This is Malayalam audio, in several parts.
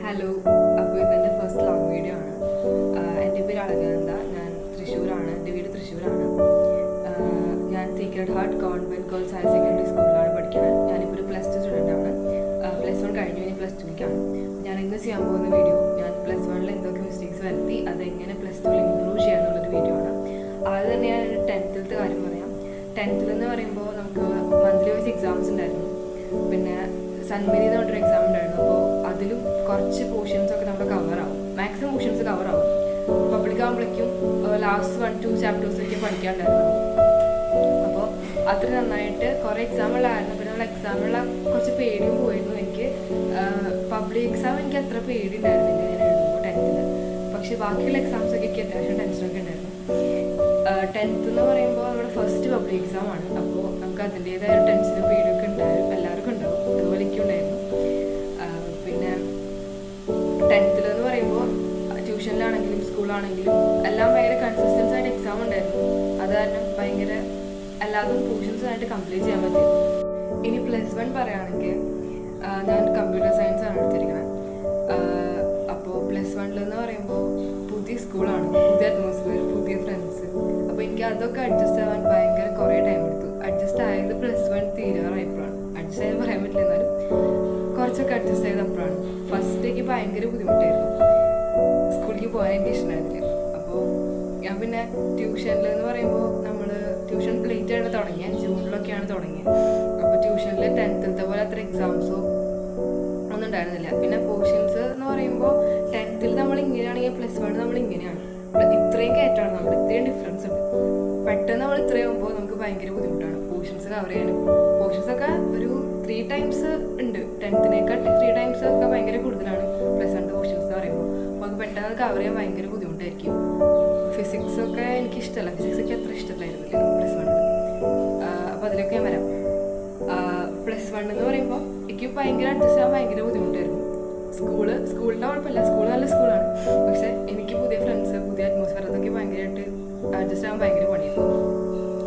ഹലോ, അപ്പോൾ ഇതെൻ്റെ ഫസ്റ്റ് ലോങ് വീഡിയോ ആണ്. എൻ്റെ പേര് അളകാനന്ദ. ഞാൻ തൃശ്ശൂരാണ്. എൻ്റെ വീട് തൃശ്ശൂരാണ്. ഞാൻ secret heart convent girls higher secondary സ്കൂളിലാണ് പഠിക്കുന്നത്. ഞാനിപ്പോൾ ഒരു +2 സ്റ്റുഡൻ്റാണ്. +1 കഴിഞ്ഞു, ഇനി +2ലേക്കാണ്. ഞാൻ ഇന്ന് ചെയ്യാൻ പോകുന്ന വീഡിയോ ഞാൻ +1 എന്തൊക്കെ മിസ്റ്റേക്സ് വരുത്തി അതെങ്ങനെ +2 ഇമ്പ്രൂവ് ചെയ്യാന്നുള്ളൊരു വീഡിയോ ആണ്. ആദ്യം തന്നെ ഞാൻ 10th കാര്യം പറയാം. 10th എന്ന് പറയുമ്പോൾ നമുക്ക് മന്ത്ലി വൈസ് എക്സാംസ് ഉണ്ടായിരുന്നു. പിന്നെ സൺമതി എന്ന് പറഞ്ഞൊരു എക്സാം ഉണ്ടായിരുന്നു. അപ്പോൾ അതിലും കുറച്ച് പോർഷൻസൊക്കെ നമ്മൾ കവറാവും, മാക്സിമം പോർഷൻസ് കവറാവും. പബ്ലിക് ആകുമ്പോഴേക്കും ലാസ്റ്റ് 1-2 ചാപ്റ്റേഴ്സൊക്കെ പഠിക്കാനുണ്ടായിരുന്നു. അപ്പോൾ അത്ര നന്നായിട്ട് കുറേ എക്സാമുകളായിരുന്നു. പിന്നെ നമ്മൾ എക്സാമുള്ള കുറച്ച് പേടിയും പോയിരുന്നു. എനിക്ക് പബ്ലിക് എക്സാം എനിക്ക് അത്ര പേടി ഉണ്ടായിരുന്നില്ല ഞാൻ എഴുതുമ്പോൾ 10th. പക്ഷേ ബാക്കിയുള്ള എക്സാംസൊക്കെ എനിക്ക് അത്യാവശ്യം ടെൻഷനൊക്കെ ഉണ്ടായിരുന്നു. 10th എന്ന് പറയുമ്പോൾ നമ്മുടെ ഫസ്റ്റ് പബ്ലിക് എക്സാം ആണ്. അപ്പോൾ നമുക്ക് അതിൻ്റേതായ ഒരു ടെൻഷനും പേടിയൊക്കെ ഉണ്ടാവും, എല്ലാവർക്കും ഉണ്ടാവും. അതുപോലെ എനിക്കുണ്ടായിരുന്നു. പിന്നെ 10th എന്ന് പറയുമ്പോൾ ട്യൂഷനിലാണെങ്കിലും സ്കൂളാണെങ്കിലും എല്ലാം ഭയങ്കര കൺസിസ്റ്റൻസ് ആയിട്ട് എക്സാം ഉണ്ടായിരുന്നു. അത് കാരണം ഭയങ്കര എല്ലാതും പോർഷൻസായിട്ട് കംപ്ലീറ്റ് ചെയ്യാൻ പറ്റും. ഇനി +1 പറയുകയാണെങ്കിൽ ഞാൻ കമ്പ്യൂട്ടർ സയൻസ് ആണ് എടുത്തിരിക്കുന്നത്. അപ്പോൾ +1 എന്ന് പറയുമ്പോൾ പുതിയ സ്കൂളാണ്, പുതിയ അറ്റ്മോസ്ഫിയർ, പുതിയ ഫ്രണ്ട്സ്. അപ്പോൾ എനിക്ക് അതൊക്കെ അഡ്ജസ്റ്റ് ആവാൻ ഭയങ്കര കുറേ ടൈം എടുത്തു. അഡ്ജസ്റ്റ് ആയത് +1 തീരാറായപ്പോഴാണ്. അഡ്ജസ്റ്റ് ആയത് പറയാൻ പറ്റില്ല, എന്നാലും കുറച്ചൊക്കെ അഡ്ജസ്റ്റ് ചെയ്തപ്പോഴാണ്. ഫസ്റ്റേക്ക് ഭയങ്കര ബുദ്ധിമുട്ടായിരുന്നു. സ്കൂളിലേക്ക് പോകാൻ എനിക്ക് ഇഷ്ടമായിരുന്നില്ല. അപ്പോൾ ഞാൻ പിന്നെ ട്യൂഷനിൽ എന്ന് പറയുമ്പോൾ നമ്മൾ ട്യൂഷൻ ലേറ്റായിട്ട് തുടങ്ങിയ ജൂണിലൊക്കെയാണ് തുടങ്ങിയത്. അപ്പോൾ ട്യൂഷനിൽ 10th പോലെ അത്ര എക്സാംസോ ഒന്നും ഉണ്ടായിരുന്നില്ല. പിന്നെ പോർഷൻസ് എന്ന് പറയുമ്പോൾ 10th നമ്മൾ ഇങ്ങനെയാണെങ്കിൽ +1 നമ്മൾ ഇങ്ങനെയാണ്. ഇത്രയും കയറ്റാണ്, നമ്മൾ ഇത്രയും ഡിഫറൻസ് ഉണ്ട്. പെട്ടെന്ന് നമ്മൾ ഇത്രയും ആകുമ്പോൾ നമുക്ക് ഭയങ്കര ബുദ്ധിമുട്ടാണ് പോർഷൻസ് കവർ ചെയ്യാനും. പോർഷൻസൊക്കെ ഒരു 3 times ഉണ്ട്. 10th-നേക്കാൾ 3 times ഒക്കെ ഭയങ്കര കൂടുതലാണ് +1 പോർഷൻസ് എന്ന് പറയുമ്പോൾ. അപ്പോൾ അത് പെട്ടെന്ന് കവർ ചെയ്യാൻ ഭയങ്കര ബുദ്ധിമുട്ടായിരിക്കും. ഫിസിക്സൊക്കെ എനിക്ക് ഇഷ്ടമല്ല, ഫിസിക്സൊക്കെ അത്ര ഇഷ്ടമല്ലായിരുന്നില്ല +1. അപ്പോൾ അതിലൊക്കെ ഞാൻ വരാം. +1 എന്ന് പറയുമ്പോൾ എനിക്ക് ഭയങ്കര അഡ്ജസ്റ്റ് ചെയ്യാൻ ഭയങ്കര ബുദ്ധിമുട്ടായിരുന്നു. സ്കൂളിൻ്റെ കുഴപ്പമില്ല, സ്കൂൾ നല്ല സ്കൂളാണ്. പക്ഷേ എനിക്ക് പുതിയ ഫ്രണ്ട്സ്, പുതിയ അറ്റ്മോസ്ഫിയർ, അതൊക്കെ ഭയങ്കരമായിട്ട് അഡ്ജസ്റ്റ് ചെയ്യാൻ ഭയങ്കര പണിയായിരുന്നു.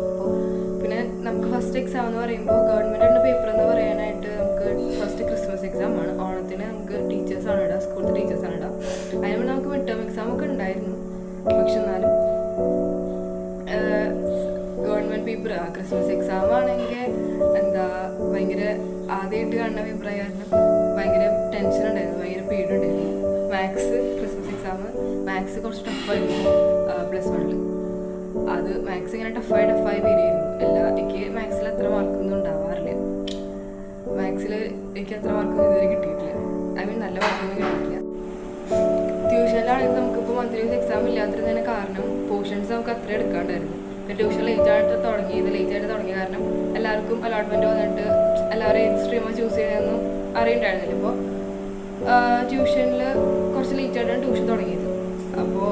അപ്പോൾ പിന്നെ നമുക്ക് ഫസ്റ്റ് എക്സാം എന്ന് പറയുമ്പോൾ ഗവൺമെൻറ്റിൻ്റെ പേപ്പർ എന്ന് പറയാനായിട്ട് നമുക്ക് ഫസ്റ്റ് ക്രിസ്മസ് എക്സാം ആണ്. ഓണത്തിന് നമുക്ക് ടീച്ചേഴ്സാണ് ഇടുക, സ്കൂളിലെ ടീച്ചേഴ്സാണ് ഇടുക. അതിന് നമുക്ക് മിഡ് ടേം എക്സാം ഒക്കെ ഉണ്ടായിരുന്നു. പക്ഷെ എന്നാലും ഗവൺമെൻറ് പേപ്പർ ക്രിസ്മസ് എക്സാം ആണെങ്കിൽ ഭയങ്കര ആദ്യമായിട്ട് കാണുന്ന പേപ്പറായ കാരണം ഭയങ്കര ടെൻഷൻ ഉണ്ടായിരുന്നു, ഭയങ്കര പേടിയുണ്ടായിരുന്നു. ക്രിസ്മസ് എക്സാം മാത്സ് കുറച്ച് ടഫായിരുന്നു +1. അത് മാത്സ് ഇങ്ങനെ ടഫായി വരുമായിരുന്നു. എനിക്ക് മാത്സിൽ അത്ര മാർക്കൊന്നും ഉണ്ടാവാറില്ല. മാത്സിൽ എനിക്ക് അത്ര മാർക്കൊന്നും ഇതുവരെ കിട്ടിയിട്ടില്ല. നല്ല മാർക്കൊന്നും കിട്ടിയിട്ടില്ല. ട്യൂഷനിലാണെങ്കിൽ നമുക്കിപ്പോൾ മന്ത്ലി എക്സാം ഇല്ലാതിരുന്നതിന് കാരണം പോർഷൻസ് നമുക്ക് അത്ര എടുക്കാണ്ടായിരുന്നു. ട്യൂഷൻ ലേറ്റായിട്ട് തുടങ്ങിയ കാരണം എല്ലാവർക്കും അലോട്ട്മെൻറ്റ് വന്നിട്ട് എല്ലാവരും ഏത് സ്ട്രീമാണ് ചൂസ് ചെയ്തതെന്നും അറിയണ്ടായിരുന്നില്ല. ഇപ്പോൾ ട്യൂഷനിൽ കുറച്ച് ലേറ്റായിട്ടാണ് ട്യൂഷൻ തുടങ്ങിയത്. അപ്പോൾ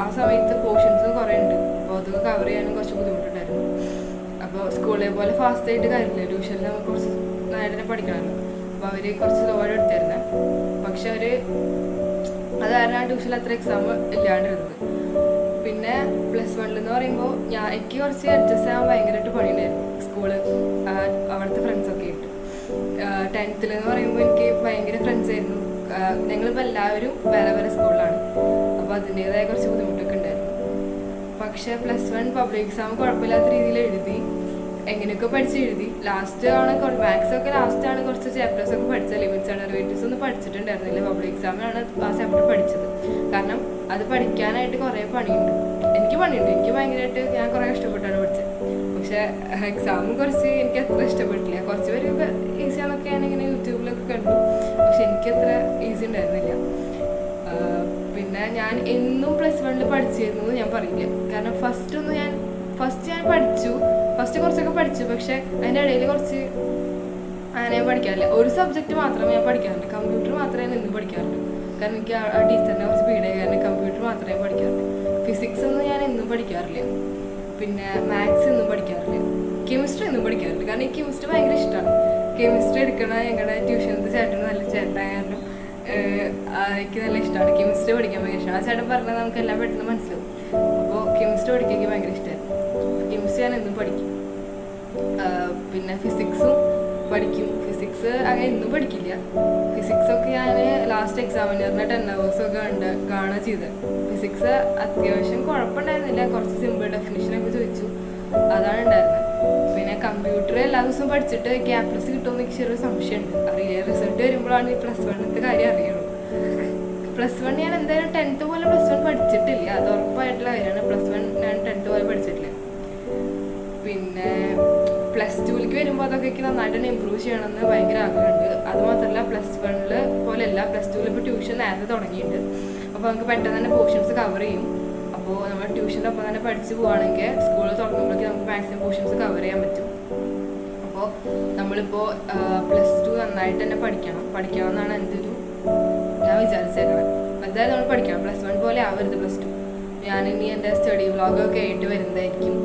ആ സമയത്ത് പോർഷൻസ് കുറേ ഉണ്ട്. അപ്പോൾ അതൊക്കെ കവർ ചെയ്യാനും കുറച്ച് ബുദ്ധിമുട്ടുണ്ടായിരുന്നു. അപ്പോൾ സ്കൂളിലെ പോലെ ഫാസ്റ്റായിട്ട് കാര്യമില്ല, ട്യൂഷനിൽ നമുക്ക് കുറച്ച് നേരെ പഠിക്കണമല്ലോ. അപ്പോൾ അവർ കുറച്ച് സ്ലോ ആയിട്ട് എടുത്തായിരുന്നു. പക്ഷെ അത് കാരണം ട്യൂഷനിൽ അത്ര എക്സാം ഇല്ലാണ്ടിരുന്നത്. പിന്നെ +1 എന്ന് പറയുമ്പോൾ എനിക്ക് കുറച്ച് അഡ്ജസ്റ്റ് ചെയ്യാൻ ഭയങ്കരമായിട്ട് പണിയുണ്ടായിരുന്നു. അവിടുത്തെ ഫ്രണ്ട്സൊക്കെ ആയിട്ട്. 10th എന്ന് പറയുമ്പോൾ എനിക്ക് ഭയങ്കര ഫ്രണ്ട്സ് ആയിരുന്നു. ഞങ്ങളിപ്പോൾ എല്ലാവരും വേറെ വേറെ സ്കൂളിലാണ്. അപ്പോൾ അതിൻ്റേതായ കുറച്ച് ബുദ്ധിമുട്ടൊക്കെ ഉണ്ടായിരുന്നു. പക്ഷേ +1 പബ്ലിക് എക്സാം കുഴപ്പമില്ലാത്ത രീതിയിൽ എഴുതി, എങ്ങനെയൊക്കെ എഴുതി. മാത്സൊക്കെ ലാസ്റ്റാണ് കുറച്ച് ചാപ്റ്റേഴ്സൊക്കെ പഠിച്ചത്. ലിമിറ്റ്സ് ആൻഡ് ഡെറിവേറ്റീവ്സ് ഒന്നും പഠിച്ചിട്ടുണ്ടായിരുന്നില്ല. പബ്ലിക് എക്സാമിനാണ് ആ ചാപ്റ്റർ പഠിച്ചത്. കാരണം അത് പഠിക്കാനായിട്ട് കുറേ പണിയുണ്ട്. എനിക്ക് ഭയങ്കരമായിട്ട് ഞാൻ കുറേ കഷ്ടപ്പെട്ടാണ് പഠിച്ചത്. പക്ഷേ എക്സാമും കുറച്ച് എനിക്ക് അത്ര ഇഷ്ടപ്പെട്ടില്ല. കുറച്ച് പേരൊക്കെ ഈസിയാന്നൊക്കെ ഞാനിങ്ങനെ യൂട്യൂബിലൊക്കെ കണ്ടു. പക്ഷെ എനിക്കത്ര ഈസി ഉണ്ടായിരുന്നില്ല. പിന്നെ ഞാൻ എന്നും +1 പഠിച്ചിരുന്നു ഞാൻ പറയില്ല. കാരണം ഫസ്റ്റ് ഞാൻ പഠിച്ചു. ഫസ്റ്റ് കുറച്ചൊക്കെ പഠിച്ചു. പക്ഷെ അതിൻ്റെ ഇടയിൽ കുറച്ച് അങ്ങനെ ഞാൻ പഠിക്കാറില്ല. ഒരു സബ്ജക്റ്റ് മാത്രമേ ഞാൻ പഠിക്കാറുണ്ട്. കമ്പ്യൂട്ടർ മാത്രമേ ഞാൻ എന്നും പഠിക്കാറുള്ളൂ. കാരണം എനിക്ക് ആ ടീച്ചറിനെ കുറച്ച് പേടിയായി കാരണം കമ്പ്യൂട്ടർ മാത്രമേ പഠിക്കാറുള്ളൂ. ഫിസിക്സ് ഒന്നും ഞാൻ എന്നും പഠിക്കാറില്ല. പിന്നെ മാത്സ് ഒന്നും പഠിക്കാറില്ല. കെമിസ്ട്രി ഒന്നും പഠിക്കാറില്ല. കാരണം എനിക്ക് കെമിസ്ട്രി ഭയങ്കര ഇഷ്ടമാണ്. കെമിസ്ട്രി എടുക്കണ ഞങ്ങളുടെ ട്യൂഷനത്തെ ചേട്ടന് നല്ല ചേട്ടനായ കാരണം എനിക്ക് നല്ല ഇഷ്ടമാണ്. കെമിസ്ട്രി പഠിക്കാൻ ഭയങ്കര ഇഷ്ടമാണ്. ആ ചേട്ടൻ പറഞ്ഞാൽ നമുക്കെല്ലാം പെട്ടെന്ന് മനസ്സിലാവും. അപ്പോൾ കെമിസ്ട്രി പഠിക്കാൻ എനിക്ക് ഭയങ്കര ഇഷ്ടമായിരുന്നു. കെമിസ്ട്രി ഞാൻ എന്നും പഠിക്കും. പിന്നെ ഫിസിക്സും പഠിക്കും. ഫിസിക്സ് അങ്ങനെ ഇന്നും പഠിക്കില്ല. ഫിസിക്സൊക്കെ ഞാൻ ലാസ്റ്റ് എക്സാമിനറിന് 10 hours ഒക്കെ കാണുക ചെയ്തത്. ഫിസിക്സ് അത്യാവശ്യം കുഴപ്പമുണ്ടായിരുന്നില്ല, കുറച്ച് സിമ്പിൾ ഡെഫിനിഷനൊക്കെ ചോദിച്ചു, അതാണ് ഉണ്ടായിരുന്നത്. പിന്നെ കമ്പ്യൂട്ടർ എല്ലാ ദിവസവും പഠിച്ചിട്ട് ക്യാപ്ലസ് കിട്ടുമെന്ന് എനിക്ക് ചെറിയൊരു സംശയമുണ്ട്, അറിയില്ല. റിസൾട്ട് വരുമ്പോഴാണ് ഈ +1 കാര്യം അറിയുള്ളൂ. +1 ഞാൻ എന്തായാലും 10th പോലെ +1 പഠിച്ചിട്ടില്ല, അത് ഉറപ്പായിട്ടുള്ള കാര്യമാണ്. +1 ഞാൻ 10th പോലെ പഠിച്ചിട്ടില്ല. പിന്നെ +2ലേക്ക് വരുമ്പോൾ അതൊക്കെ എനിക്ക് നന്നായിട്ട് തന്നെ ഇമ്പ്രൂവ് ചെയ്യണമെന്ന് ഭയങ്കര ആഗ്രഹമുണ്ട്. അതുമാത്രമല്ല +1 പോലെയല്ല, +2 ഇപ്പോൾ ട്യൂഷൻ നേരത്തെ തുടങ്ങിയിട്ടുണ്ട്. അപ്പോൾ നമുക്ക് പെട്ടെന്ന് തന്നെ പോർഷൻസ് കവർ ചെയ്യും. അപ്പോൾ നമ്മൾ ട്യൂഷൻ്റെ ഒപ്പം തന്നെ പഠിച്ച് പോവുകയാണെങ്കിൽ സ്കൂളിൽ തുടങ്ങുമ്പോഴേക്ക് നമുക്ക് മാക്സിമം പോർഷൻസ് കവർ ചെയ്യാൻ പറ്റും. അപ്പോൾ നമ്മളിപ്പോൾ +2 നന്നായിട്ട് തന്നെ പഠിക്കണം എന്നാണ് എൻ്റെ ഞാൻ വിചാരിച്ചേക്കണം. എന്തായാലും നമ്മൾ പഠിക്കണം. +1 പോലെ ആവരുത് +2. ഞാനിനി എൻ്റെ സ്റ്റഡി വ്ളോഗൊക്കെ ആയിട്ട് വരുന്നതായിരിക്കും.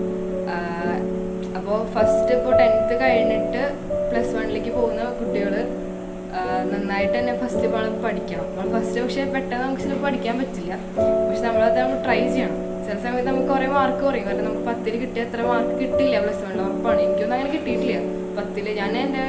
അപ്പോൾ ഫസ്റ്റ് ഇപ്പോൾ 10th കഴിഞ്ഞിട്ട് +1ലേക്ക് പോകുന്ന കുട്ടികൾ നന്നായിട്ട് തന്നെ ഫസ്റ്റ് നമ്മൾ പഠിക്കണം. നമ്മൾ ഫസ്റ്റ് പക്ഷേ പെട്ടെന്ന് നമുക്ക് ചിലപ്പോൾ പഠിക്കാൻ പറ്റില്ല, പക്ഷെ നമ്മളത് ട്രൈ ചെയ്യണം. ചില സമയത്ത് നമുക്ക് കുറേ മാർക്ക് കുറയും, കാരണം നമുക്ക് 10ൽ കിട്ടിയ അത്ര മാർക്ക് കിട്ടില്ല +1 ഉറപ്പാണ്. എനിക്കൊന്നും അങ്ങനെ കിട്ടിയിട്ടില്ല 10ൽ.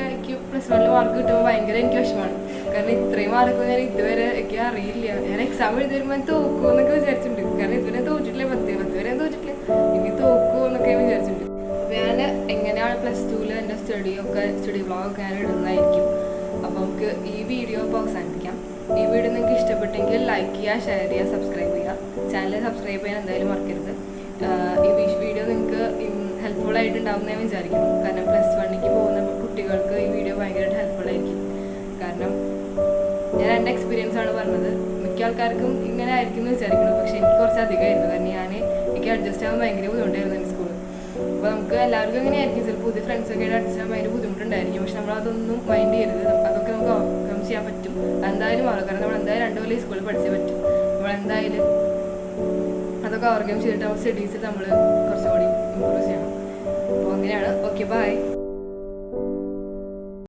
എനിക്ക് +1 മാർക്ക് കിട്ടുമ്പോൾ ഭയങ്കര എനിക്ക് വിഷമമാണ്, കാരണം ഇത്രയും മാർക്ക് ഞാൻ ഇതുവരെ എനിക്ക് അറിയില്ല. ഞാൻ എക്സാം എഴുതി വരുമ്പോൾ തോക്കുമെന്നൊക്കെ വിചാരിച്ചിട്ടുണ്ട്, കാരണം ഇതുവരെ തോറ്റിട്ടില്ല. 10 വരെ തോറ്റിട്ടില്ല, ഇനി തോക്കുമെന്നൊക്കെ വിചാരിച്ചിട്ടുണ്ട്. അപ്പോൾ ഞാൻ എങ്ങനെയാണ് +2ൽ എൻ്റെ സ്റ്റഡി വ്ളോഗൊക്കെ ഞാൻ ഇടുന്നതായിരിക്കും. അപ്പോൾ നമുക്ക് ഈ വീഡിയോ ഇപ്പോൾ അവസാനിപ്പിക്കാം. ഈ വീഡിയോ നിങ്ങൾക്ക് ഇഷ്ടപ്പെട്ടെങ്കിൽ ലൈക്ക് ചെയ്യുക, ഷെയർ ചെയ്യുക, സബ്സ്ക്രൈബ് ചെയ്യുക. ചാനൽ സബ്സ്ക്രൈബ് ചെയ്യാൻ എന്തായാലും മറക്കരുത്. ഈ വീഡിയോ നിങ്ങൾക്ക് ഹെൽപ്ഫുൾ ആയിട്ടുണ്ടാവുമെന്ന് ഞാൻ വിചാരിക്കുന്നു, കാരണം +1ലേക്ക് പോകുന്ന കുട്ടികൾക്ക് ഈ വീഡിയോ ഭയങ്കരമായിട്ട് ഹെൽപ്ഫുൾ ആയിരിക്കും. കാരണം ഞാൻ എൻ്റെ എക്സ്പീരിയൻസ് ആണ് പറഞ്ഞത്. മിക്ക ആൾക്കാർക്കും ഇങ്ങനെ ആയിരിക്കും എന്ന് വിചാരിക്കുന്നു, പക്ഷേ എനിക്ക് കുറച്ച് അധികമായിരുന്നു, കാരണം എനിക്ക് അഡ്ജസ്റ്റ് ആവാൻ ഭയങ്കര ബുദ്ധിമുട്ടായിരുന്നു എൻ്റെ സ്കൂളിൽ. അപ്പോൾ നമുക്ക് എല്ലാവർക്കും അങ്ങനെ ആയിരിക്കും, ചിലപ്പോൾ പുതിയ ഫ്രണ്ട്സൊക്കെ ആയിട്ട് അഡ്ജസ്റ്റ് ചെയ്യാൻ ഭയങ്കര ബുദ്ധിമുട്ടുണ്ടായിരിക്കും. പക്ഷെ നമ്മളതൊന്നും മൈൻഡ് ചെയ്യരുത്, അതൊക്കെ നമുക്ക് ഓവർകം ചെയ്യാൻ പറ്റും. എന്തായാലും മാറും, കാരണം നമ്മൾ എന്തായാലും 2 കൊല്ലം ഈ സ്കൂളിൽ പഠിച്ചേ പറ്റും. നമ്മളെന്തായാലും അതൊക്കെ ഓവർകം ചെയ്തിട്ട് നമ്മൾ സ്റ്റഡീസിൽ നമ്മൾ കുറച്ചും കൂടി ഇമ്പ്രൂവ് ചെയ്യണം. അപ്പോൾ അങ്ങനെയാണ്. Okay, by.